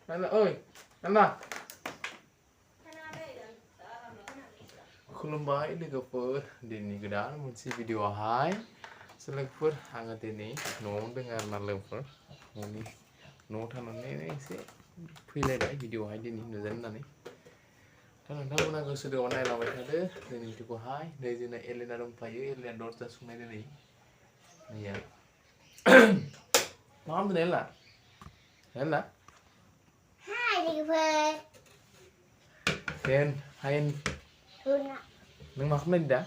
Nana ơi, Nana. Khulumnai लोगोफोर दिनै गोदान मोनसे भिडिअआवहाय लोगोफोर आङो दिनै न'आव दङ आरो ना लोगोफोर न'आव थानानै एसे फैलायबाय भिडिअआवहाय दिनै नुजानो होननानै दा नोंथांमोना गोसो दङ नायलांबाय थादो जोंनि भिडिअखौहाय नै जोंना एलेना दंफायो एलेना दरजा संनाय दिनै नैया मा खालामदों एलेना एलेना Hai लोगोफोर Ken hai Tuna neng मा खालामनाय दा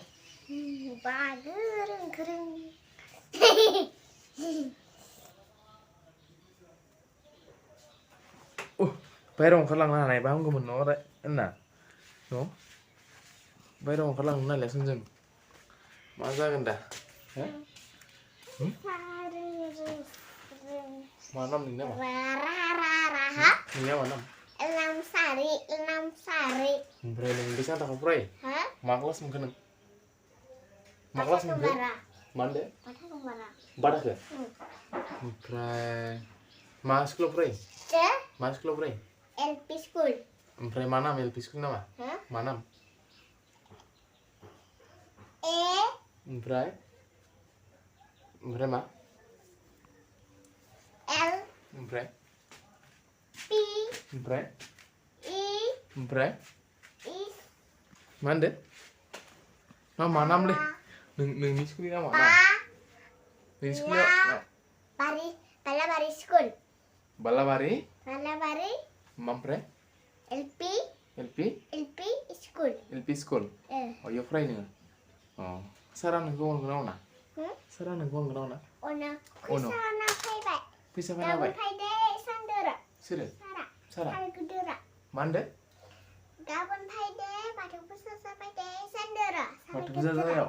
Ba गोरों गोरों बायहेरायाव ओंखारलांनो हानायबा हामगौमोन न' एलेना न' बायहेरायाव ओंखारलांनो नायलाय जों मा जागोन दा मा नाम नोंना मा नोंनिया मा नाम Enam Sari ओमफ्राय नों बेसेबां थाखोआव फरायो Hah? मा क्लास मोनखो नों मा क्लास मोनखो मा होनदो बाराखो ओमफ्राय मा स्कुलाव फरायो मा स्कुलाव फरायो LP School ओमफ्राय मा नाम LP स्कुल नामा मा नाम ओमफ्राय मा L ओमफ्राय P ओमफ्राय I ओमफ्राय Is मा होनदो मा नामलै नोंनि स्कुलनि नामा मा नोंनि स्कुलाव Balabari School बालाबारि ओमफ्राय LP School LP स्कुल अयाव फरायो नोङो अ सारा नोंखौ अनगोना अना सारा नोंखौ अनगोना अना Ona Ono. Kusana Faibai फैसा फैनाबाय Faide Sandera सोरो सारा Gudura मा होनदो Gabon Faide Batu Pusasa Faide Sandera माथो बुजा जायाव